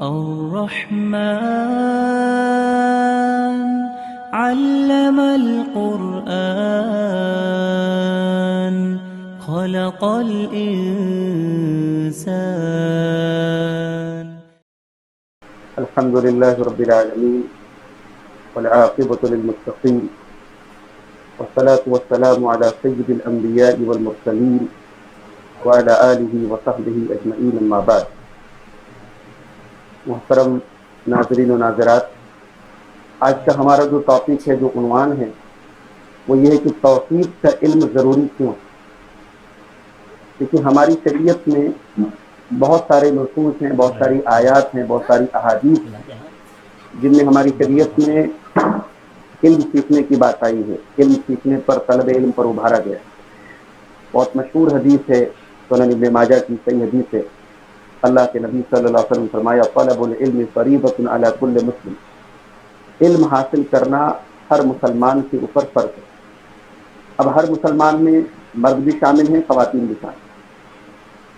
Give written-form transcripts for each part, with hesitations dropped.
الرحمن علم القرآن خلق الإنسان. الحمد لله رب العالمين والعاقبة للمتقين والصلاة والسلام على سيد الأنبياء والمرسلين وعلى آله وصحبه أجمعين أما بعد. محترم ناظرین و ناظرات، آج کا ہمارا جو ٹاپک ہے، جو عنوان ہے، وہ یہ ہے کہ توحید کا علم ضروری کیوں؟ کیونکہ ہماری شریعت میں بہت سارے نصوص ہیں، بہت ساری آیات ہیں، بہت ساری احادیث ہیں جن میں ہماری شریعت میں علم سیکھنے کی بات آئی ہے، علم سیکھنے پر، طلب علم پر ابھارا گیا ہے۔ بہت مشہور حدیث ہے، سنن ابن ماجہ کی صحیح حدیث ہے۔ اللہ کے نبی صلی اللہ علیہ وسلم فرمایا، طلب العلم فریضۃ علی کل مسلم، علم حاصل کرنا ہر مسلمان کے اوپر فرض ہے۔ اب ہر مسلمان میں مرد بھی شامل ہیں، خواتین بھی شامل ہیں۔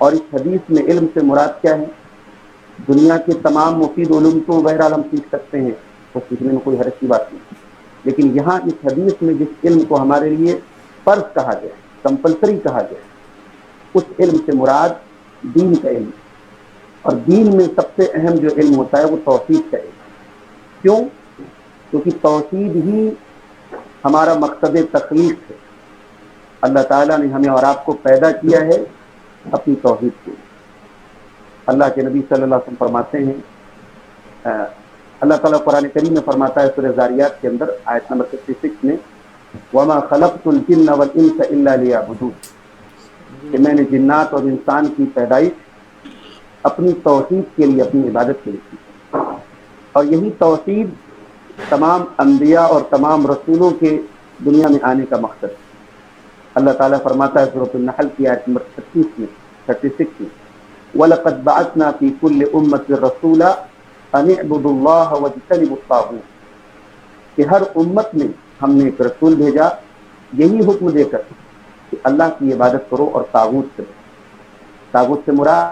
اور اس حدیث میں علم سے مراد کیا ہے؟ دنیا کے تمام مفید علوم تو بہرحال ہم سیکھ سکتے ہیں، وہ سیکھنے میں کوئی حرج کی بات نہیں، لیکن یہاں اس حدیث میں جس علم کو ہمارے لیے فرض کہا گیا، کمپلسری کہا گیا، اس علم سے مراد دین کا علم، اور دین میں سب سے اہم جو علم ہوتا ہے وہ توحید کا علم۔ کیوں؟ کیونکہ توحید ہی ہمارا مقصد تخلیق ہے۔ اللہ تعالیٰ نے ہمیں اور آپ کو پیدا کیا ہے اپنی توحید کے۔ اللہ کے نبی صلی اللہ علیہ وسلم فرماتے ہیں، اللہ تعالیٰ قرآن کریم میں فرماتا ہے سورہ ذاریات کے اندر آیت نمبر 66 میں، وَمَا خَلَقْتُ الْجِنَّ وَالْإِنسَ إِلَّا لِيَعْبُدُونِ، کہ میں نے جنات اور انسان کی پیدائش اپنی توحید کے لیے، اپنی عبادت کے لیے کی، اور یہی توحید تمام انبیاء اور تمام رسولوں کے دنیا میں آنے کا مقصد ہے۔ اللہ تعالیٰ فرماتا ہے سورۃ النحل کی آیت نمبر 36 میں، وَلَقَدْ بَعَثْنَا فِي كُلِّ أُمَّةٍ رَسُولًا أَنِ اعْبُدُوا اللَّهَ وَاجْتَنِبُوا الطَّاغُوتَ، کہ ہر امت میں ہم نے ایک رسول بھیجا یہی حکم دے کر کہ اللہ کی عبادت کرو اور طاغوت سے بچو۔ طاغوت سے مراد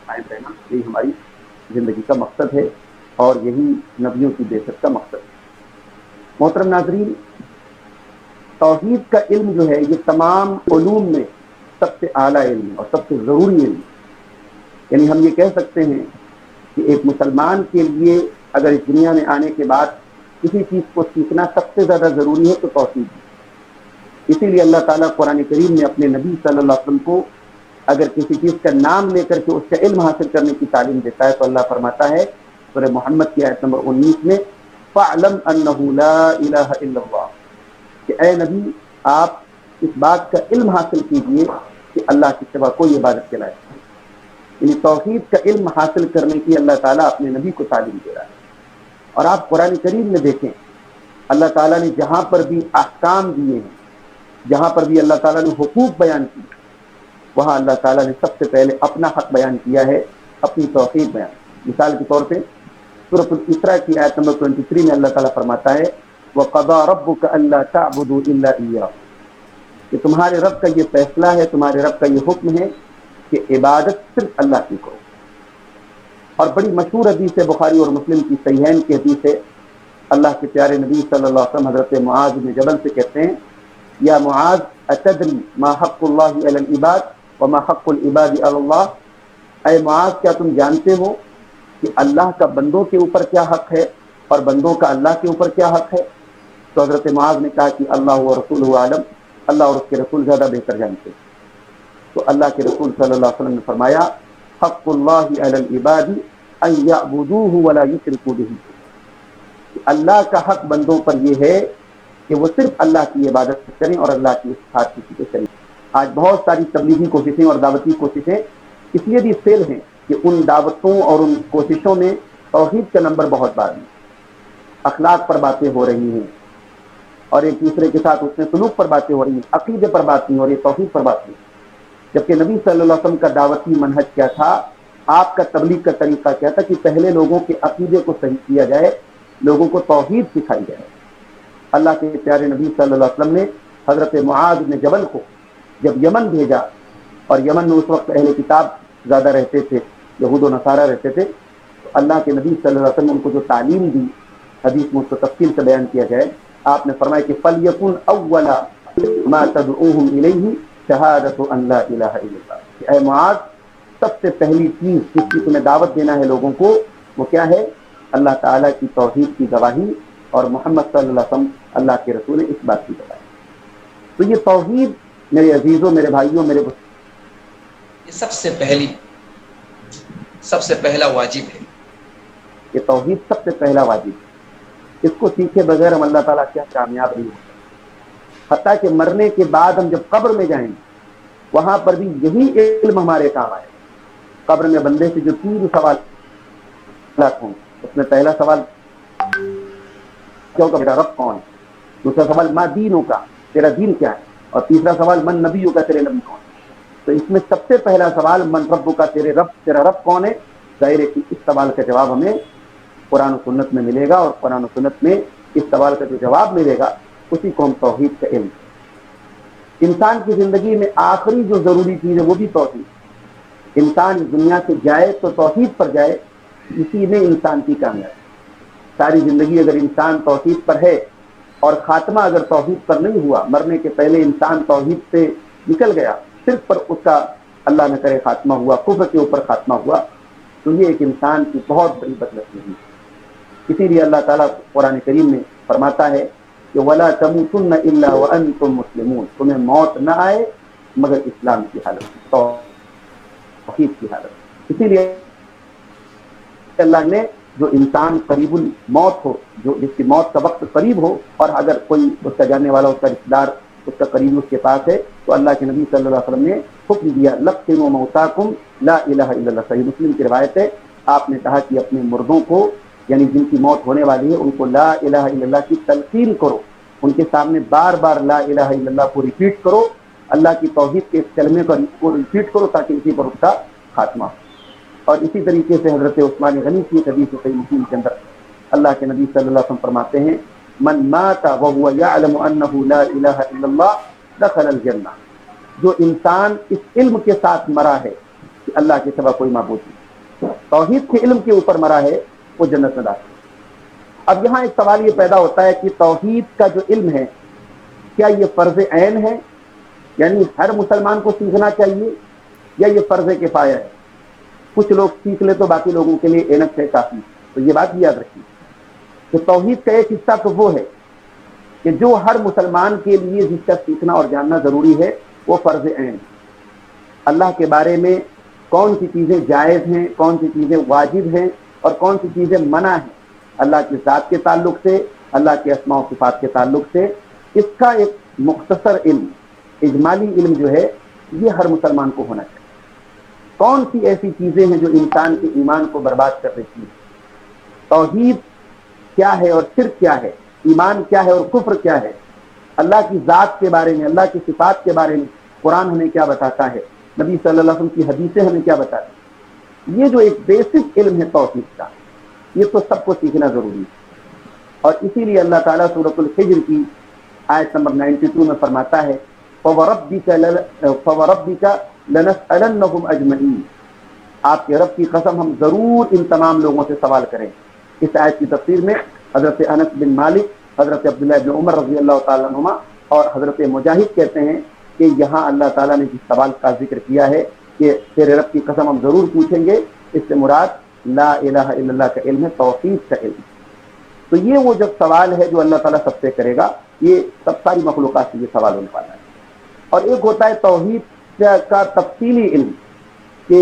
قائم رہنا، یہی ہماری زندگی کا مقصد ہے، اور یہی نبیوں کی بعثت کا مقصد ہے۔ محترم ناظرین، توحید کا علم جو ہے یہ تمام علوم میں سب سے اعلیٰ علم ہے اور سب سے ضروری علم ہے۔ یعنی ہم یہ کہہ سکتے ہیں کہ ایک مسلمان کے لیے اگر اس دنیا میں آنے کے بعد کسی چیز کو سیکھنا سب سے زیادہ ضروری ہے تو توحید ہے۔ اسی لیے اللہ تعالیٰ قرآن کریم میں اپنے نبی صلی اللہ علیہ وسلم کو اگر کسی چیز کا نام لے کر کے اس کا علم حاصل کرنے کی تعلیم دیتا ہے تو اللہ فرماتا ہے سورہ محمد کی آیت نمبر 19 میں، فَاعْلَمْ أَنَّهُ لَا إِلَٰهَ إِلَّا اللَّهُ، کہ اے نبی آپ اس بات کا علم حاصل کیجئے کہ اللہ کے سوا کوئی عبادت کے لائق نہیں۔ یعنی توحید کا علم حاصل کرنے کی اللہ تعالیٰ اپنے نبی کو تعلیم دے رہا ہے۔ اور آپ قرآن کریم میں دیکھیں، اللہ تعالیٰ نے جہاں پر بھی احکام دیے ہیں، جہاں پر بھی اللہ تعالیٰ نے حقوق بیان کی، وہاں اللہ تعالیٰ نے سب سے پہلے اپنا حق بیان کیا ہے، اپنی توحید بیان۔ مثال کے طور پہ سورۃ الاسراء کی آیت نمبر 23 میں اللہ تعالیٰ فرماتا ہے، وَقَضَىٰ رَبُّكَ أَلَّا تَعْبُدُوا إِلَّا إِيَّاهُ، کہ تمہارے رب کا یہ فیصلہ ہے، تمہارے رب کا یہ حکم ہے کہ عبادت صرف اللہ کی کرو۔ اور بڑی مشہور حدیث ہے، بخاری اور مسلم کی صحیحین کی حدیث ہے، اللہ کے پیارے نبی صلی اللہ علیہ وسلم حضرت معاذ بن جبل سے کہتے ہیں، یا معاذ اتدری ما حق اللہ علی العباد وما حق العباد علی اللہ، اے معاذ کیا تم جانتے ہو کہ اللہ کا بندوں کے اوپر کیا حق ہے اور بندوں کا اللہ کے اوپر کیا حق ہے؟ تو حضرت معاذ نے کہا کہ اللہ و رسولہ عالم، اللہ اور اس کے رسول زیادہ بہتر جانتے ہیں۔ تو اللہ کے رسول صلی اللہ علیہ وسلم نے فرمایا، حق اللہ علی العباد ان یعبدوہ ولا یشرکوا بہ، اللہ کا حق بندوں پر یہ ہے کہ وہ صرف اللہ کی عبادت کریں اور اللہ کی ساتھ کسی کو شریک۔ آج بہت ساری تبلیغی کوششیں اور دعوتی کوششیں اس لیے بھی فیل ہیں کہ ان دعوتوں اور ان کوششوں میں توحید کا نمبر بہت بعد میں، اخلاق پر باتیں ہو رہی ہیں اور ایک دوسرے کے ساتھ اس میں سلوک پر باتیں ہو رہی ہیں، عقیدے پر بات نہیں ہو رہی، توحید پر بات نہیں۔ جبکہ نبی صلی اللہ علیہ وسلم کا دعوتی منہج کیا تھا، آپ کا تبلیغ کا طریقہ کیا تھا کہ پہلے لوگوں کے عقیدے کو صحیح کیا جائے، لوگوں کو توحید سکھائی جائے۔ اللہ کے پیارے نبی صلی اللہ علیہ وسلم نے حضرت معاذ بن جبل کو جب یمن بھیجا، اور یمن میں اس وقت اہل کتاب زیادہ رہتے تھے، یہود و نصارہ رہتے تھے، تو اللہ کے نبی صلی اللہ علیہ وسلم نے ان کو جو تعلیم دی، حدیث میں اس کو تفصیل سے بیان کیا جائے، آپ نے فرمایا کہ فَلْيَكُنْ أَوَّلَ مَا تَدْعُوهُمْ إِلَيْهِ شَهَادَةُ أَنْ لَا إِلَهَ إِلَّا اللَّهُ، کہ اے معاذ، سب سے پہلی چیز جس کی تمہیں دعوت دینا ہے لوگوں کو، وہ کیا ہے؟ اللہ تعالیٰ کی توحید کی گواہی، اور محمد صلی اللہ علیہ وسلم اللہ کے رسول ہے، اس بات کی گواہی۔ تو یہ توحید میرے عزیزوں، میرے بھائیوں، میرے یہ سب سے پہلا واجب ہے۔ یہ توحید سب سے پہلا واجب ہے، اس کو سیکھے بغیر ہم اللہ تعالیٰ کیا کامیاب نہیں ہو سکتے۔ حتیٰ کہ مرنے کے بعد ہم جب قبر میں جائیں گے، وہاں پر بھی یہی علم ہمارے کام آئے۔ قبر میں بندے سے جو 3 سوالات ہوں، اس میں پہلا سوال کیا ہوگا؟ میرا رب کون ہے؟ دوسرا سوال ما دینوں کا، تیرا دین کیا ہے؟ اور تیسرا سوال من نبیوں کا، تیرے نبی کون ہے؟ تو اس میں سب سے پہلا سوال من رب کا، تیرا رب کون ہے؟ ظاہر ہے کہ اس سوال کا جواب ہمیں قرآن و سنت میں ملے گا، اور قرآن و سنت میں اس سوال کا جو جواب ملے گا اسی کو ہم توحید کا علم۔ انسان کی زندگی میں آخری جو ضروری چیز ہے وہ بھی توحید۔ انسان دنیا سے جائے تو توحید پر جائے، اسی میں انسان کی کامیابی۔ ساری زندگی اگر انسان توحید پر ہے اور خاتمہ اگر توحید پر نہیں ہوا، مرنے کے پہلے انسان توحید سے نکل گیا، صرف پر اس کا اللہ نہ کرے خاتمہ ہوا، کفر کے اوپر خاتمہ ہوا، تو یہ ایک انسان کی بہت بڑی بدنصیبی ہے۔ اسی لیے اللہ تعالیٰ قرآن کریم میں فرماتا ہے کہ وَلَا تَمُوتُنَّ إِلَّا وَأَنْتُمْ مُسْلِمُونَ، تمہیں موت نہ آئے مگر اسلام کی حالت، توحید کی حالت۔ اسی لیے اللہ نے جو انسان قریب الموت ہو، جس کی موت کا وقت قریب ہو، اور اگر کوئی اس کا جاننے والا، اس کا رشتہ دار، اس کا قریب اس کے پاس ہے، تو اللہ کے نبی صلی اللہ علیہ وسلم نے حکم دیا لَقِّنُوا مَوْتَاكُمْ لَا إِلَهَ إِلَّا اللَّهُ۔ صحیح مسلم کی روایت ہے، آپ نے کہا کہ اپنے مردوں کو، یعنی جن کی موت ہونے والی ہے، ان کو لا الہ الا اللہ کی تلقین کرو، ان کے سامنے بار بار لا الہ الا اللہ کو ریپیٹ کرو، اللہ کی توحید کے اس کلمے کو ریپیٹ کرو، تاکہ اسی پر اس کا خاتمہ ہو۔ اور اسی طریقے سے حضرت عثمان غنی کی حدیث صحیح مسلم کے اندر اللہ کے نبی صلی اللہ علیہ وسلم فرماتے ہیں من مات وهو يعلم انه لا الہ الا اللہ دخل الجنہ، جو انسان اس علم کے ساتھ مرا ہے کہ اللہ کے سوا کوئی معبود نہیں، توحید کے علم کے اوپر مرا ہے، وہ جنت میں داخل۔ اب یہاں ایک سوال یہ پیدا ہوتا ہے کہ توحید کا جو علم ہے، کیا یہ فرض عین ہے، یعنی ہر مسلمان کو سیکھنا چاہیے، یا یہ فرض کفایہ ہے؟ کچھ لوگ سیکھ لے تو باقی لوگوں کے لیے اینت ہے کافی۔ تو یہ بات بھی یاد رکھیے کہ توحید کا ایک حصہ تو وہ ہے کہ جو ہر مسلمان کے لیے جس کا سیکھنا اور جاننا ضروری ہے، وہ فرض عین۔ اللہ کے بارے میں کون سی چیزیں جائز ہیں، کون سی چیزیں واجب ہیں، اور کون سی چیزیں منع ہیں، اللہ کی ذات کے تعلق سے، اللہ کے اسماء و صفات کے تعلق سے، اس کا ایک مختصر علم، اجمالی علم جو ہے، یہ ہر مسلمان کو ہونا چاہیے۔ کون سی ایسی چیزیں ہیں جو انسان کے ایمان کو برباد کر دیتی ہیں؟ توحید کیا ہے اور شرک کیا ہے؟ ایمان کیا ہے اور کفر کیا ہے؟ اللہ کی ذات کے بارے میں، اللہ کی صفات کے بارے میں قرآن ہمیں کیا بتاتا ہے، نبی صلی اللہ علیہ وسلم کی حدیثیں ہمیں کیا بتاتی ہیں؟ یہ جو ایک بیسک علم ہے توحید کا، یہ تو سب کو سیکھنا ضروری ہے۔ اور اسی لیے اللہ تعالیٰ سورۃ الحجر کی آیت نمبر 92 میں فرماتا ہے فَوَرَبِّكَ لَنَسْأَلَنَّهُمْ أَجْمَعِينَ، آپ کے رب کی قسم ہم ضرور ان تمام لوگوں سے سوال کریں۔ اس آیت کی تفسیر میں حضرت انس بن مالک، حضرت عبداللہ بن عمر رضی اللہ تعالیٰ عنہما اور حضرت مجاہد کہتے ہیں کہ یہاں اللہ تعالیٰ نے جس سوال کا ذکر کیا ہے کہ تیرے رب کی قسم ہم ضرور پوچھیں گے، اس سے مراد لا الہ الا اللہ کا علم ہے، توحید کا علم۔ تو یہ وہ جب سوال ہے جو اللہ تعالیٰ سب سے کرے گا، یہ سب ساری مخلوقات سے یہ سوال ہونے والا ہے۔ اور ایک ہوتا ہے توحید کا تفصیلی علم، کہ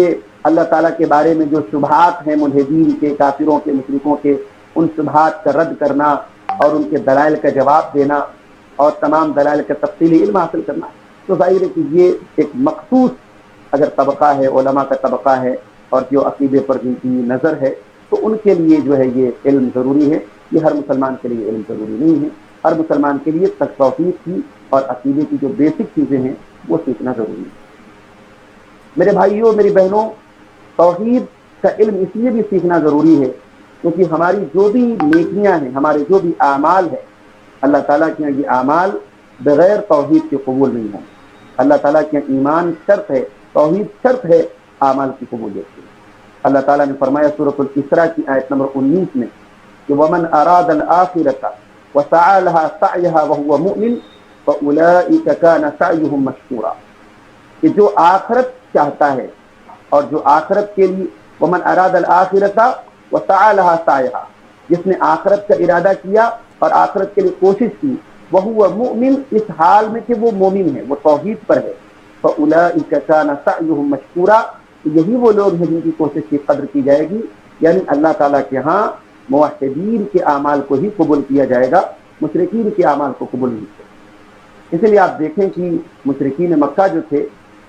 اللہ تعالیٰ کے بارے میں جو شبہات ہیں ملحدین کے، کافروں کے، مشرکوں کے، ان شبہات کا رد کرنا اور ان کے دلائل کا جواب دینا اور تمام دلائل کا تفصیلی علم حاصل کرنا۔ تو ظاہر ہے کہ یہ ایک مخصوص اگر طبقہ ہے، علماء کا طبقہ ہے، اور جو عقیدے پر جن کی نظر ہے، تو ان کے لیے جو ہے یہ علم ضروری ہے۔ یہ ہر مسلمان کے لیے علم ضروری نہیں ہے۔ ہر مسلمان کے لیے توحید کی اور عقیدے کی جو بیسک چیزیں ہیں وہ سیکھنا ضروری ہے۔ میرے بھائیوں، میری بہنوں، توحید کا علم اس لیے بھی سیکھنا ضروری ہے کیونکہ ہماری جو بھی نیکیاں ہیں، ہمارے جو بھی اعمال ہیں، اللہ تعالیٰ کے یہاں یہ اعمال بغیر توحید کے قبول نہیں ہوں۔ اللہ تعالیٰ کے یہاں ایمان شرط ہے، توحید شرط ہے اعمال کی قبولیت کی۔ اللہ تعالیٰ نے فرمایا سورۃ الاسراء کی آیت نمبر 19 میں کہ ومن اراد الآخرۃ وسعى لها سعيها وهو مؤمن فاولئك كان سعيهم مشكورا، کہ جو آخرت چاہتا ہے اور جو آخرت کے لیے ومن اراد الآخرۃ وسعى لها سعيها، جس نے آخرت کا ارادہ کیا اور آخرت کے لیے کوشش کی، وهو مؤمن، اس حال میں کہ وہ مومن ہے، وہ توحید پر ہے، فاولئک کان سعیهم مشکورا، یہی وہ لوگ ہیں جن کی کوشش کی قدر کی جائے گی، یعنی اللہ تعالیٰ کے ہاں موحدین کے اعمال کو ہی قبول کیا جائے گا، مشرکین کے اعمال کو قبول نہیں کیا۔ اس لیے آپ دیکھیں کہ مشرکین مکہ جو تھے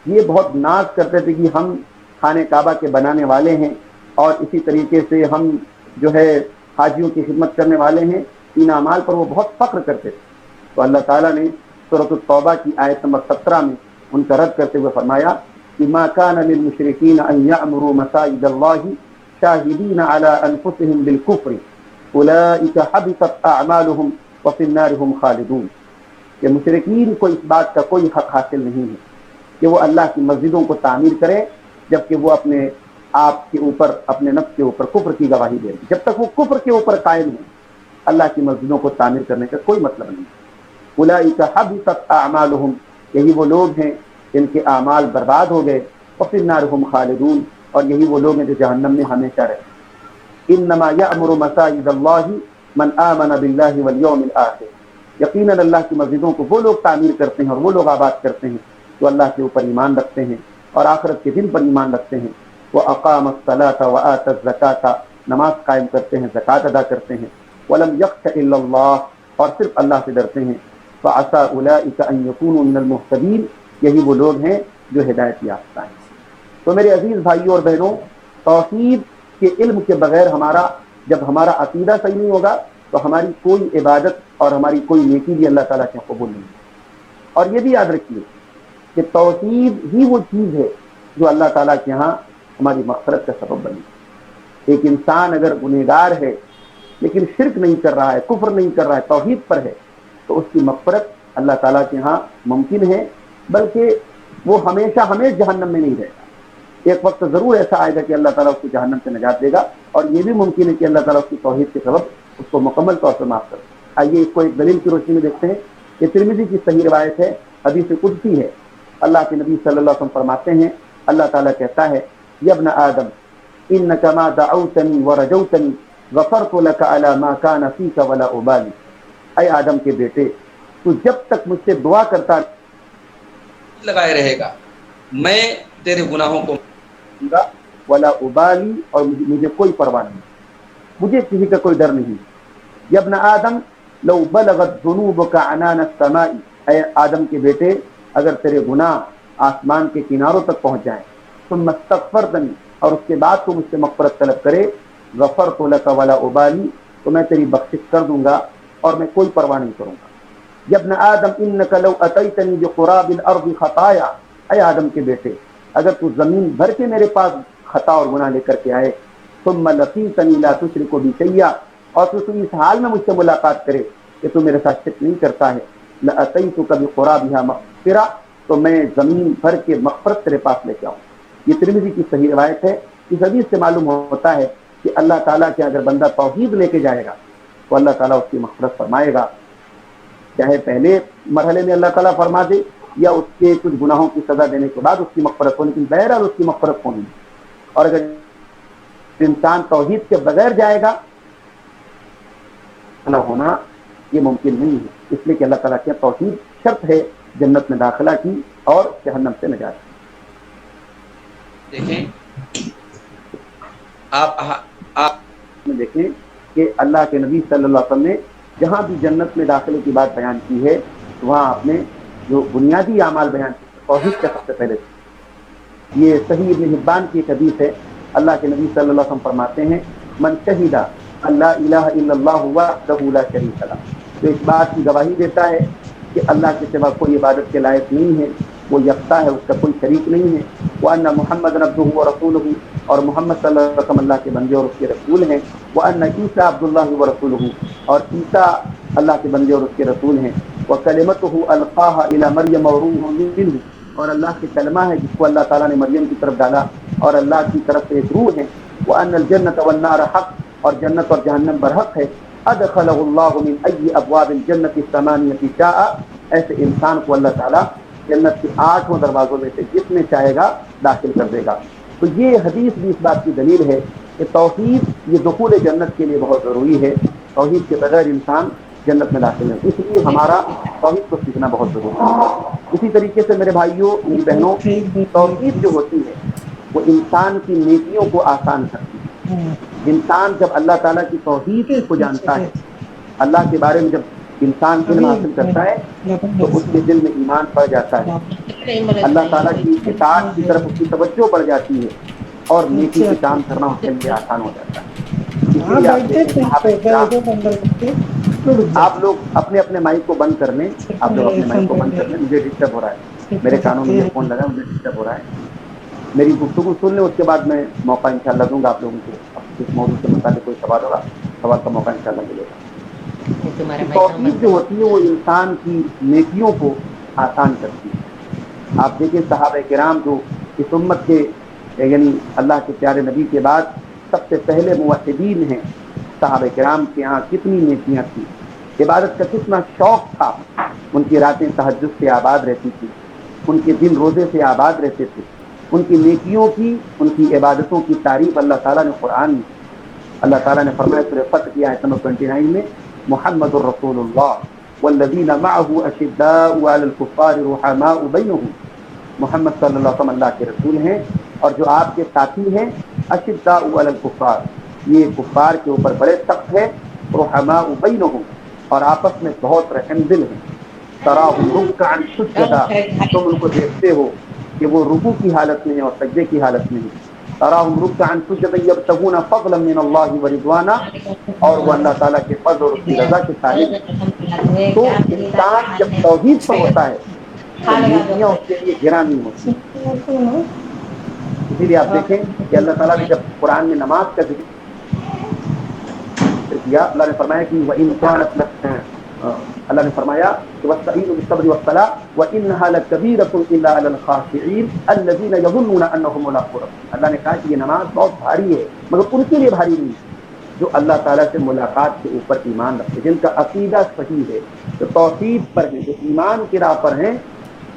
یہ بہت ناز کرتے تھے کہ ہم خانہ کعبہ کے بنانے والے ہیں اور اسی طریقے سے ہم جو ہے حاجیوں کی خدمت کرنے والے ہیں، ان اعمال پر وہ بہت فخر کرتے تھے۔ تو اللہ تعالیٰ نے سورۃ التوبہ کی آیت نمبر 17 میں ان کا رد کرتے ہوئے فرمایا کہ ما كان للمشركين ان يعمروا مساجد الله شاهدين على انفسهم بالكفر اولئك حبطت اعمالهم وفي النار هم خالدون، کہ مشرکین کو اس بات کا کوئی حق حاصل نہیں ہے کہ وہ اللہ کی مسجدوں کو تعمیر کریں جبکہ وہ اپنے آپ کے اوپر، اپنے نفس کے اوپر کفر کی گواہی دیں۔ جب تک وہ کفر کے اوپر قائم ہیں اللہ کی مسجدوں کو تعمیر کرنے کا کوئی مطلب نہیں۔ اولئک حبطت اعمالهم، یہی وہ لوگ ہیں جن کے اعمال برباد ہو گئے، وفی النار هم خالدون، اور یہی وہ لوگ ہیں جو جہنم میں ہمیشہ رہے۔ انما یأمر مساجد اللہ من آمن باللہ والیوم الآخر، یقیناً اللہ کی مسجدوں کو وہ لوگ تعمیر کرتے ہیں اور وہ لوگ آباد کرتے ہیں جو اللہ کے اوپر ایمان رکھتے ہیں اور آخرت کے دن پر ایمان رکھتے ہیں، وأقام الصلاة وآتى الزکاة، نماز قائم کرتے ہیں، زکوٰۃ ادا کرتے ہیں، ولم یخش الا اللہ، اور صرف اللہ سے ڈرتے ہیں، فعسى اولئک ان یکونوا من المہتدین، یہی وہ لوگ ہیں جو ہدایت یافتہ ہیں۔ تو میرے عزیز بھائیوں اور بہنوں، توحید کے علم کے بغیر جب ہمارا عقیدہ صحیح نہیں ہوگا تو ہماری کوئی عبادت اور ہماری کوئی نیکی بھی اللہ تعالیٰ کے قبول نہیں ہے۔ اور یہ بھی یاد رکھیے کہ توحید ہی وہ چیز ہے جو اللہ تعالیٰ کے ہاں ہماری مغفرت کا سبب بنی۔ ایک انسان اگر گنہگار ہے لیکن شرک نہیں کر رہا ہے، کفر نہیں کر رہا ہے، توحید پر ہے، تو اس کی مغفرت اللہ تعالیٰ کے ہاں ممکن ہے، بلکہ وہ ہمیشہ جہنم میں نہیں رہے گا۔ ایک وقت ضرور ایسا آئے گا کہ اللہ تعالیٰ اس کو جہنم سے نجات دے گا، اور یہ بھی ممکن ہے کہ اللہ تعالیٰ اس کی توحید کے سبب اس کو مکمل طور پر معاف کر دے۔ آئیے اس کو ایک دلیل کی روشنی میں دیکھتے ہیں کہ ترمذی کی صحیح روایت ہے، حدیث قدسی ہے۔ اللہ کے نبی صلی اللہ علیہ وسلم فرماتے ہیں، اللہ تعالیٰ کہتا ہے یا ابن آدم انک ما دعوتنی ورجوتنی غفرت لك على ما كان فيك ولا ابالی، اے آدم کے بیٹے تو جب تک مجھ سے دعا کرتا لگائے رہے گا میں تیرے گناہوں کو گا، ولا ابالی، اور مجھے کوئی پرواہ نہیں، مجھے کسی کا کوئی ڈر نہیں۔ یا ابن آدم لو بلغت ذنوبك عنان السماء، اے آدم کے بیٹے اگر تیرے گناہ آسمان کے کناروں تک پہنچ جائیں، ثم استغفرتنی، اور اس کے بعد تو مجھ سے مغفرت طلب کرے، غفرت لك ولا ابالی، تو میں تیری بخشش کر دوں گا اور میں کوئی پرواہ نہیں کروں گا۔ یا ابن آدم انک لو اتیتنی بقراب الارض خطایا، اے آدم کے بیٹے اگر تو زمین بھر کے میرے پاس خطا اور گناہ لے کر کے آئے، ثم لقیتنی لا تشرک بی شیئا، اور تو اس حال میں مجھ سے ملاقات کرے کہ تو میرے ساتھ شرک نہیں کرتا ہے، لاتیتک بقرابها مغفرہ، تو میں زمین بھر کے مغفرت تیرے پاس لے کے آؤں۔ یہ ترمذی کی صحیح روایت ہے۔ اس حدیث سے معلوم ہوتا ہے کہ اللہ تعالیٰ کے اگر بندہ توحید لے کے جائے گا تو اللہ تعالیٰ اس کی مغفرت فرمائے گا، چاہے پہلے مرحلے میں اللہ تعالیٰ فرما دے یا اس کے کچھ گناہوں کی سزا دینے کے بعد اس کی مغفرت ہو، لیکن بہرحال اس کی مغفرت ہونی ہے۔ اور اگر انسان توحید کے بغیر جائے گا نہ ہونا یہ ممکن نہیں ہے، اس لیے کہ اللہ تعالیٰ کی توحید شرط ہے جنت میں داخلہ کی اور جہنم سے نجات کی۔ دیکھیں آپ دیکھیں کہ اللہ کے نبی صلی اللہ علیہ وسلم نے جہاں بھی جنت میں داخلے کی بات بیان کی ہے وہاں آپ نے جو بنیادی اعمال بیان کیے توحید کا سب سے پہلے۔ یہ صحیح ابن حبان کی ایک حدیث ہے، اللہ کے نبی صلی اللہ علیہ وسلم فرماتے ہیں من شہد اللہ الہ الا اللہ وحدہ لا شریک لہ، جو اس بات کی گواہی دیتا ہے کہ اللہ کے سوا کوئی عبادت کے لائق نہیں ہے، وہ یکتا ہے، اس کا کوئی شریک نہیں ہے، وان محمد عبدہ ورسولہ، اور محمد صلی اللہ علیہ وسلم اللہ کے بندے اور اس کے رسول ہیں، وان عیسیٰ عبد اللہ ورسولہ، اور عیسیٰ اللہ کے بندے اور اس کے رسول ہیں، وکلمتہ القاها الی مریم وروح منہ، اور اللہ کی کلمہ ہے جس کو اللہ تعالیٰ نے مریم کی طرف ڈالا اور اللہ کی طرف سے ایک روح ہے، وأن الجنة والنار حق، اور جنت اور جہنم برحق ہے. ادخلہ اللہ من ای ابواب الجنت الثمانیۃ شاء، ایسے انسان کو اللہ تعالیٰ جنت کے 8 دروازوں میں سے جس میں چاہے گا داخل کر دے گا. تو یہ حدیث بھی اس بات کی دلیل ہے کہ توحید یہ دخول جنت کے لیے بہت ضروری ہے. توحید کے بغیر انسان جنت میں داخل نہیں، اس لیے ہمارا توحید کو سیکھنا بہت ضروری ہے. اسی طریقے سے میرے بھائیوں، میری بہنوں، توحید جو ہوتی ہے وہ انسان کی نیکیوں کو آسان کرتی ہے. انسان جب اللہ تعالیٰ کی توحید کو جانتا ہے، اللہ کے بارے میں جب انسان علم حاصل کرتا ہے تو اس کے دل میں ایمان پڑ جاتا ہے، اللہ تعالیٰ کی اطاعت کی طرف اس کی توجہ بڑھ جاتی ہے، اور نیکی کے کام کرنا اس کے لیے آسان ہو جاتا ہے. اسی لیے آپ دیکھیں صحابہ کرام، آپ لوگ اپنے اپنے مائک کو بند کر لیں، آپ لوگ اپنے مائک کو بند کر لیں، مجھے ڈسٹرب ہو رہا ہے، میرے کانوں میں یہ فون لگا، مجھے ڈسٹرب ہو رہا ہے. میری گفتگو سن لیں، اس کے بعد میں موقع انشاءاللہ دوں گا آپ لوگوں کو. اس موضوع سے متعلق کوئی سوال ہوگا، سوال کا موقع انشاءاللہ ملے گا. توحید جو ہوتی ہے وہ انسان کی نیکیوں کو آسان کرتی ہے. آپ دیکھیں صحابہ کرام جو اس امت کے یعنی اللہ کے پیارے نبی کے بعد سب سے پہلے موحدین ہیں، صحابہ کرام کے یہاں کتنی نیکیاں تھیں، عبادت کا کتنا شوق تھا. ان کی راتیں تہجد سے آباد رہتی تھی، ان کے دن روزے سے آباد رہتے تھے. ان کی نیکیوں کی، ان کی عبادتوں کی تعریف اللہ تعالیٰ نے قرآن میں، اللہ تعالیٰ نے فرمایا سورہ فتح کی آیت نمبر 29 میں، محمد الرسول اللہ والذین معه اشداء علی الکفار رحماء بینہم. محمد صلی اللہ علیہ وسلم اللہ کے رسول ہیں، اور جو آپ کے ساتھی ہیں اشداء علی الکفار، یہ کفار کے اوپر بڑے سخت ہیں، رحماء بینہم، اور آپس میں بہت رحم دل ہیں. تراہم رکعا سجدا، تم ان کو دیکھتے ہو کہ وہ رکوع کی حالت میں ہیں اور سجدے کی حالت میں ہیں. تراہم رکعا سجدا یبتغون فضلا من اللہ ورضوانا، اور وہ اللہ تعالیٰ کے فضل اور اس کی رضا کے طالب ہیں. تو انسان جب توحید پر ہوتا ہے تو نیکیاں اس کے لیے گرا نہیں ہوتی. اسی لیے آپ دیکھیں کہ اللہ تعالیٰ نے جب قرآن میں نماز کا ذکر کیا، اللہ نے فرمایا کہ وَإِن كَانَتْ، اللہ نے فرمایا کہ وَاسْتَعِينُوا بِالصَّبْرِ وَالصَّلَاةِ وَإِنَّهَا لَكَبِيرَةٌ إِلَّا عَلَى الْخَاشِعِينَ الَّذِينَ يَظُنُّونَ أَنَّهُم مُّلَاقُو رَبِّهِمْ. اللہ نے کہا کہ یہ نماز بہت بھاری ہے، مگر ان کے لیے بھاری نہیں جو اللہ تعالیٰ سے ملاقات کے اوپر ایمان رکھتے، جن کا عقیدہ صحیح ہے، جو توحید پر ہیں، جو ایمان کی راہ پر ہیں،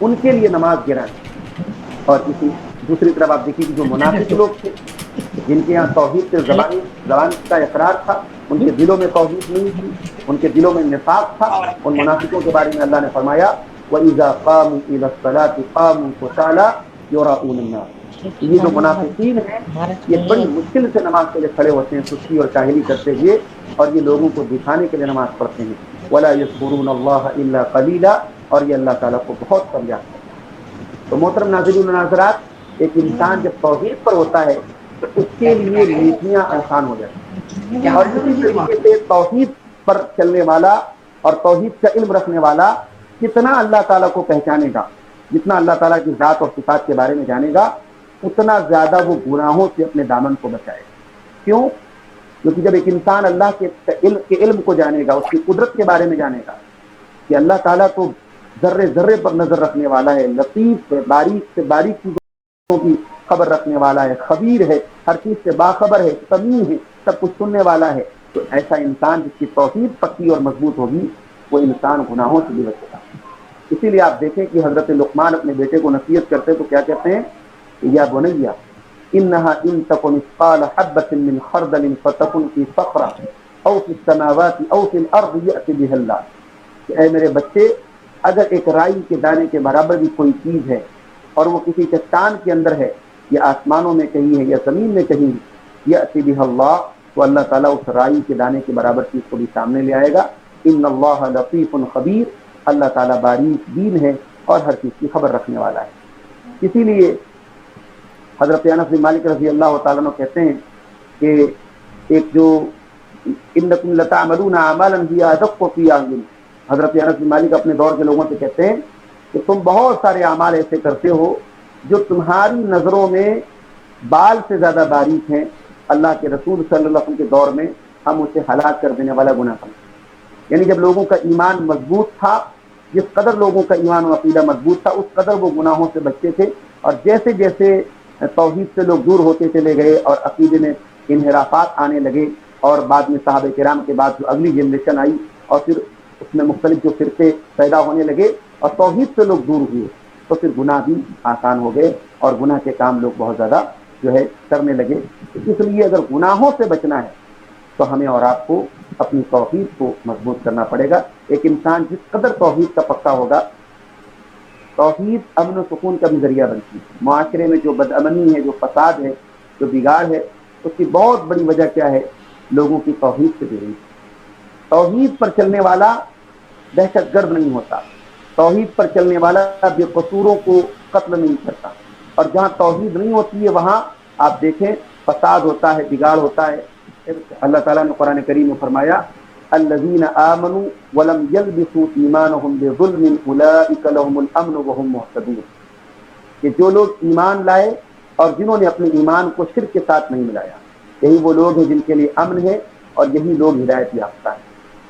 ان کے لیے نماز گرا ہے. اور اسی دوسری طرف آپ دیکھیے کہ جو منافق لوگ تھے، جن کے یہاں توحید سے زبان کا اقرار تھا، ان کے دلوں میں توحید نہیں تھی، ان کے دلوں میں نفاق تھا. ان منافقوں کے بارے میں اللہ نے فرمایا وَإِذَا قَامُوا إِلَى الصَّلَاةِ قَامُوا كُسَالَىٰ يُرَاءُونَ النَّاسَ. یہ جو منافقین ہیں یہ بڑی مشکل سے نماز کے لیے کھڑے ہوتے ہیں، سستی اور کاہلی کرتے ہوئے، اور یہ لوگوں کو دکھانے کے لیے نماز پڑھتے ہیں. وَلَا يَذْكُرُونَ اللَّهَ إِلَّا قَلِيلًا، اور یہ اللہ تعالیٰ کو بہت کم یاد کرتے ہیں. تو محترم ناظرین و ناظرات، ایک انسان جب توحید پر ہوتا ہے تو اس کے لیے نیکیاں آسان ہو جاتی ہیں. اور اسی طریقے سے توحید پر چلنے والا اور توحید کا علم رکھنے والا کتنا اللہ تعالیٰ کو پہچانے گا، جتنا اللہ تعالیٰ کی ذات اور صفات کے بارے میں جانے گا، اتنا زیادہ وہ گناہوں سے اپنے دامن کو بچائے گا. کیوں؟ کیونکہ جب ایک انسان اللہ کے علم کو جانے گا، اس کی قدرت کے بارے میں جانے گا کہ اللہ تعالیٰ تو ذرے ذرے پر نظر رکھنے والا ہے، لطیف ہے، باریک سے باریک چیزوں کی خبر رکھنے والا ہے، خبیر ہے، ہر چیز سے باخبر ہے، سمیع ہے، سب کچھ سننے والا ہے، تو ایسا انسان جس کی توحید پکی اور مضبوط ہوگی وہ انسان گناہوں سے بھی بچے گا. اسی لیے آپ دیکھیں کہ حضرت لقمان اپنے بیٹے کو نصیحت کرتے تو کیا کہتے ہیں، یا بنیا انها ان تک مثقال حبۃ من خردل فتکن فی صخرۃ او فی السماوات او فی الارض یأتی بها اللہ. کہ اے میرے بچے، اگر ایک رائی کے دانے کے برابر بھی کوئی چیز ہے اور وہ کسی چٹان کے اندر ہے، یا آسمانوں میں کہیں ہے یا زمین میں کہیں، یأتی بها اللہ، تو اللہ تعالیٰ اس رائی کے دانے کے برابر چیز کو بھی سامنے لے آئے گا. ان اللہ لطیف خبیر، اللہ تعالیٰ باریک بین ہے اور ہر چیز کی خبر رکھنے والا ہے. اسی لیے حضرت انس بن مالک رضی اللہ تعالیٰ عنہ کہتے ہیں کہ ایک جو انکم لتعملون اعمالا هی ادق فی اعین، حضرت انس بن مالک اپنے دور کے لوگوں سے کہتے ہیں کہ تم بہت سارے اعمال ایسے کرتے ہو جو تمہاری نظروں میں بال سے زیادہ باریک ہیں، اللہ کے رسول صلی اللہ علیہ وسلم کے دور میں ہم اسے ہلاک کر دینے والا گناہ سمجھتے. یعنی جب لوگوں کا ایمان مضبوط تھا، جس قدر لوگوں کا ایمان و عقیدہ مضبوط تھا، اس قدر وہ گناہوں سے بچتے تھے. اور جیسے جیسے توحید سے لوگ دور ہوتے چلے گئے اور عقیدے میں انحرافات آنے لگے اور بعد میں صحابہ کرام کے بعد جو اگلی جنریشن آئی اور پھر اس میں مختلف جو فرقے پیدا ہونے لگے اور توحید سے لوگ دور ہوئے تو پھر گناہ بھی آسان ہو گئے اور گناہ کے کام لوگ بہت زیادہ جو ہے کرنے لگے. اس لیے اگر گناہوں سے بچنا ہے تو ہمیں اور آپ کو اپنی توحید کو مضبوط کرنا پڑے گا. ایک انسان جس قدر توحید کا پکا ہوگا, توحید امن و سکون کا بھی ذریعہ بنتی ہے. معاشرے میں جو بدامنی ہے, جو فساد ہے, جو بگاڑ ہے, اس کی بہت بڑی وجہ کیا ہے؟ لوگوں کی توحید سے جڑی. توحید پر چلنے والا دہشت گرد نہیں ہوتا, توحید پر چلنے والا بے قصوروں کو قتل نہیں کرتا. اور جہاں توحید نہیں ہوتی ہے وہاں آپ دیکھیں فساد ہوتا ہے, بگاڑ ہوتا ہے. اللہ تعالیٰ نے قرآن کریم میں فرمایا الذین آمنوا ولم یلبسوا ایمانهم بظلم اولئک لهم الامن وهم مہتدون, کہ جو لوگ ایمان لائے اور جنہوں نے اپنے ایمان کو شرک کے ساتھ نہیں ملایا, یہی وہ لوگ ہیں جن کے لیے امن ہے اور یہی لوگ ہدایت یافتہ ہیں.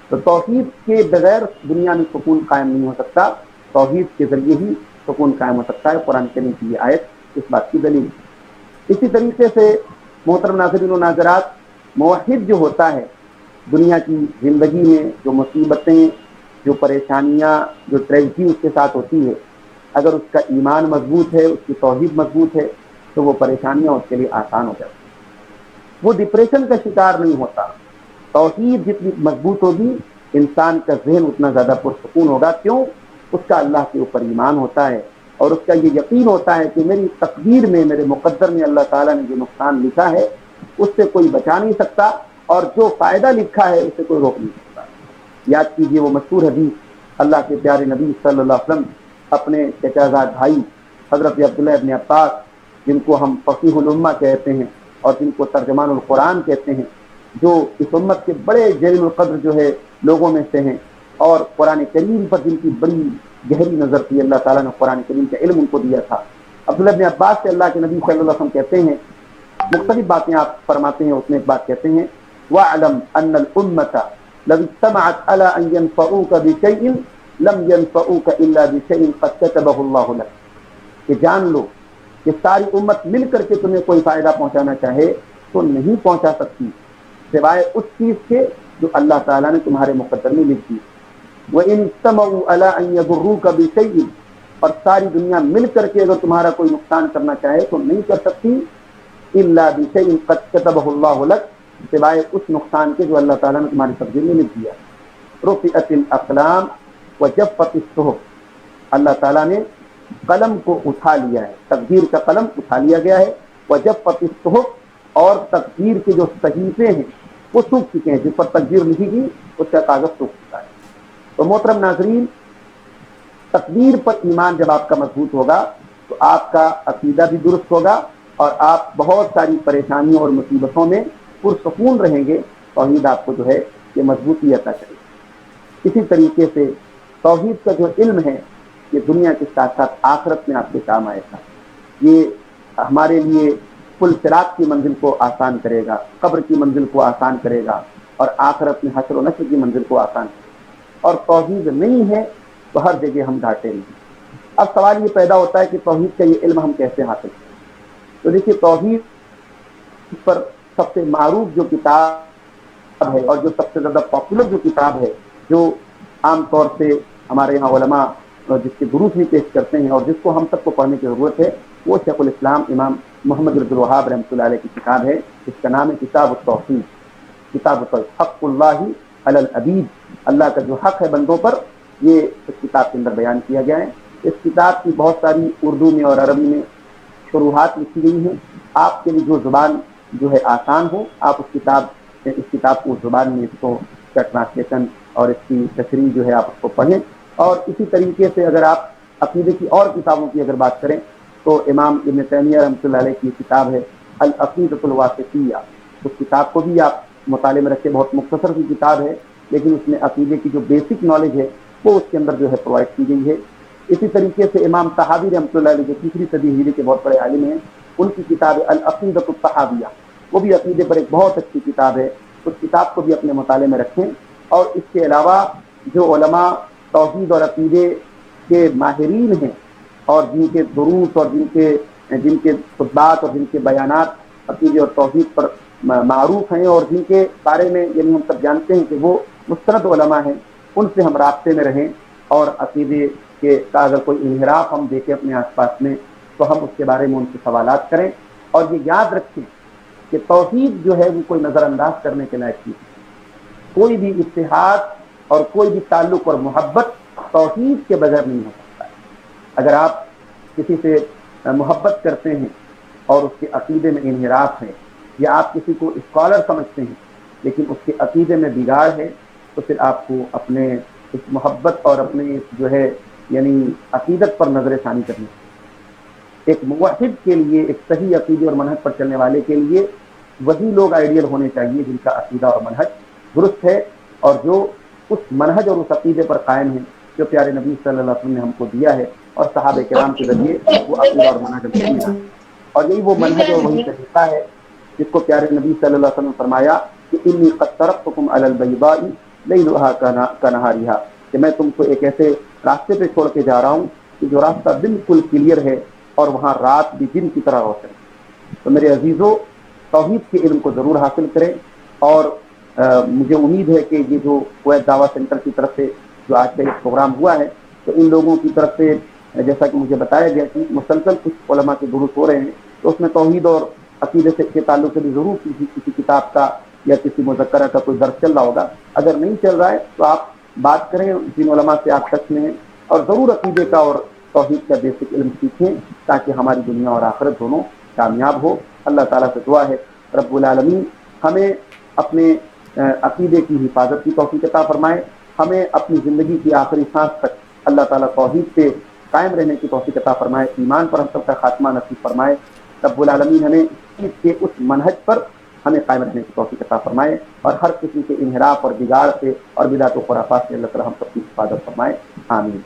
تو توحید کے بغیر دنیا میں سکون قائم نہیں ہو سکتا, توحید کے ذریعے ہی سکون قائم ہو سکتا ہے. قرآن کریم کی یہ آیت اس بات کی دلیل. اسی طریقے سے محترم ناظرین و ناظرات, موحد جو ہوتا ہے دنیا کی زندگی میں جو مصیبتیں, جو پریشانیاں, جو ٹریجڈی اس کے ساتھ ہوتی ہے, اگر اس کا ایمان مضبوط ہے, اس کی توحید مضبوط ہے, تو وہ پریشانیاں اس کے لیے آسان ہو جاتی ہیں. وہ ڈپریشن کا شکار نہیں ہوتا. توحید جتنی مضبوط ہوگی انسان کا ذہن اتنا زیادہ پرسکون ہوگا. کیوں؟ اس کا اللہ کے اوپر ایمان ہوتا ہے اور اس کا یہ یقین ہوتا ہے کہ میری تقدیر میں, میرے مقدر میں اللہ تعالیٰ نے جو نقصان لکھا ہے اس سے کوئی بچا نہیں سکتا, اور جو فائدہ لکھا ہے اسے کوئی روک نہیں سکتا. یاد کیجئے وہ مشہور حدیث, اللہ کے پیارے نبی صلی اللہ علیہ وسلم اپنے چچا زاد بھائی حضرت عبداللہ ابن عباس, جن کو ہم فقیہ الامہ کہتے ہیں اور جن کو ترجمان القرآن کہتے ہیں, جو اس امت کے بڑے جلیل القدر جو ہے لوگوں میں سے ہیں, اور قرآن کریم پر جن کی بڑی گہری نظر تھی, اللہ تعالیٰ نے قرآن کریم کا علم ان کو دیا تھا. عبداللہ ابن عباس سے اللہ کے نبی صلی اللہ علیہ وسلم کہتے ہیں, مختلف باتیں آپ فرماتے ہیں, اس میں ایک بات کہتے ہیں وَاعْلَمْ أَنَّ الْأُمَّةَ لَوْ اجْتَمَعَتْ عَلَىٰ أَنْ يَنْفَعُوكَ بِشَيْءٍ لَمْ يَنْفَعُوكَ إِلَّا بِشَيْءٍ قَدْ كَتَبَهُ اللَّهُ لَكَ, کہ جان لو کہ ساری امت مل کر کے تمہیں کوئی فائدہ پہنچانا چاہے تو نہیں پہنچا سکتی سوائے اس چیز کے جو اللہ تعالیٰ نے تمہارے مقدر میں لکھ دی. وَإِنْ اجْتَمَعُوا عَلَىٰ أَنْ يَضُرُّوكَ بِشَيْءٍ, اور ساری دنیا مل کر کے اگر تمہارا کوئی نقصان کرنا چاہے تو نہیں کر سکتی إِلَّا بِشَيْءٍ قَدْ كَتَبَهُ اللَّهُ لَكَ, سوائے اس نقصان کے جو اللہ تعالیٰ نے تمہاری تقدیر میں لکھ دیا. رُفِعَتِ الْأَقْلَامُ وَجَفَّتِ الصُّحُفُ, اللہ تعالیٰ نے قلم کو اٹھا لیا ہے, تقدیر کا قلم اٹھا لیا گیا ہے. وَجَفَّتِ الصُّحُفُ, اور تقدیر کے جو صحیفے ہیں وہ سوکھ چکے ہیں, جس پر تقدیر لکھی گئی اس کا کاغذ سوکھ چکا ہے. تو محترم ناظرین, تقدیر پر ایمان جب آپ کا مضبوط ہوگا تو آپ کا عقیدہ بھی درست ہوگا اور آپ بہت ساری پریشانیوں اور مصیبتوں میں پرسکون رہیں گے. توحید آپ کو جو ہے یہ مضبوطی عطا کرے. اسی طریقے سے توحید کا جو علم ہے یہ دنیا کے ساتھ ساتھ آخرت میں آپ کے کام آئے گا. یہ ہمارے لیے پل صراط کی منزل کو آسان کرے گا, قبر کی منزل کو آسان کرے گا, اور آخرت میں حشر و نشر کی منزل کو آسان کرے گا. اور توحید نہیں ہے تو ہر جگہ ہم گھاٹے نہیں. اب سوال یہ پیدا ہوتا ہے کہ توحید کا یہ علم ہم کیسے حاصل کریں. تو دیکھیے, توحید پر سب سے معروف جو کتاب ہے اور جو سب سے زیادہ پاپولر جو کتاب ہے, جو عام طور سے ہمارے یہاں علماء جس کے دروس بھی پیش کرتے ہیں اور جس کو ہم سب کو پڑھنے کی ضرورت ہے, وہ شیخ الاسلام امام محمد عبد الوہاب رحمۃ اللہ علیہ کی کتاب ہے. اس کا نام ہے کتاب التوحید. کتاب التوحید, حق اللہ علی العبید, اللہ کا جو حق ہے بندوں پر, یہ اس کتاب کے اندر بیان کیا گیا ہے. اس کتاب کی بہت ساری اردو میں اور عربی میں شروحات لکھی گئی ہیں. آپ کے لیے جو زبان جو ہے آسان ہو, آپ اس کتاب کو زبان میں اس کو کا ٹرانسلیشن اور اس کی تشریح جو ہے آپ اس کو پڑھیں. اور اسی طریقے سے اگر آپ عقیدے کی اور کتابوں کی اگر بات کریں تو امام ابن تیمیہ رحمۃ اللہ علیہ کی کتاب ہے العقیدۃ الواسطیہ. اس کتاب کو بھی آپ مطالعے میں رکھیں. بہت مختصر کی کتاب ہے لیکن اس میں عقیدے کی جو بیسک نالج ہے وہ اس کے اندر جو ہے پرووائڈ کی گئی ہے. اسی طریقے سے امام طحاوی رحمۃ اللہ علیہ جو 3 صدی ہجری کے بہت بڑے عالم ہیں, ان کی کتاب ہے العقیدۃ الطحاویہ. وہ بھی عقیدے پر ایک بہت اچھی کتاب ہے. اس کتاب کو بھی اپنے مطالعے میں رکھیں. اور اس کے علاوہ جو علماء توحید اور عقیدے کے ماہرین ہیں اور جن کے دروس اور جن کے خطبات اور جن کے بیانات عقیدے اور توحید پر معروف ہیں اور جن کے بارے میں یعنی ہم سب جانتے ہیں کہ وہ مستند علماء ہیں، ان سے ہم رابطے میں رہیں، اور عقیدے کا اگر کوئی انحراف ہم دیکھیں اپنے آس پاس میں تو ہم اس کے بارے میں ان سے سوالات کریں، اور یہ یاد رکھیں کہ توحید جو ہے وہ کوئی نظر انداز کرنے کے لائق نہیں ہے۔ کوئی بھی اتحاد اور کوئی بھی تعلق اور محبت توحید کے بغیر نہیں ہو سکتا ہے۔ اگر آپ کسی سے محبت کرتے ہیں اور اس کے عقیدے میں انحراف ہے، یا آپ کسی کو اسکالر سمجھتے ہیں لیکن اس کے عقیدے میں بگاڑ ہے، تو پھر آپ کو اپنے اس محبت اور اپنے جو ہے یعنی عقیدت پر نظر ثانی کرنی چاہیے۔ ایک موحد کے لیے، ایک صحیح عقیدے اور منہج پر چلنے والے کے لیے وہی لوگ آئیڈیل ہونے چاہیے جن کا عقیدہ اور منہج درست ہے، اور جو اس منہج اور اس عقیدے پر قائم ہیں جو پیارے نبی صلی اللہ علیہ وسلم نے ہم کو دیا ہے اور صحابہ کرام کے ذریعے وہ عقیدہ اور منہج ہم کو ملا۔ اور یہی وہ منہج اور وہی طریقہ ہے جس کو پیارے نبی صلی اللہ علیہ وسلم نے فرمایا کہ انی قد ترکتکم علی البیضاء لیلھا کنہارھا، کہ میں تم کو ایک ایسے راستے پہ چھوڑ کے جا رہا ہوں کہ جو راستہ بالکل کلیئر ہے اور وہاں رات بھی دن کی طرح روشن ہے۔ تو میرے عزیزو، توحید کے علم کو ضرور حاصل کریں، اور مجھے امید ہے کہ یہ جو کویت دعویٰ سینٹر کی طرف سے جو آج کا یہ پروگرام ہوا ہے تو ان لوگوں کی طرف سے جیسا کہ مجھے بتایا گیا کہ مسلسل کچھ علماء کے دروس ہو رہے ہیں، تو اس میں توحید اور عقیدے سے کے تعلق سے بھی ضرور کسی کتاب کا یا کسی مذکرہ کا کوئی درس چل رہا ہوگا۔ اگر نہیں چل رہا ہے تو آپ بات کریں جن علماء سے آپ ٹچ میں ہیں، اور ضرور عقیدے کا اور توحید کا بیسک علم سیکھیں تاکہ ہماری دنیا اور آخرت دونوں کامیاب ہو۔ اللہ تعالیٰ سے دعا ہے رب العالمین ہمیں اپنے عقیدے کی حفاظت کی توفیق عطا فرمائے، ہمیں اپنی زندگی کی آخری سانس تک اللہ تعالیٰ توحید پہ قائم رہنے کی توفیق عطا فرمائے، ایمان پر ہم سب کا خاتمہ نصیب فرمائے۔ رب العالمین ہمیں اس کے اس منہج پر ہمیں قائم رہنے کی توفیق عطا فرمائے، اور ہر قسم کے انحراف اور بگاڑ سے اور بدعت و خرافات سے اللہ تعالیٰ ہم سب کی حفاظت فرمائے، آمین۔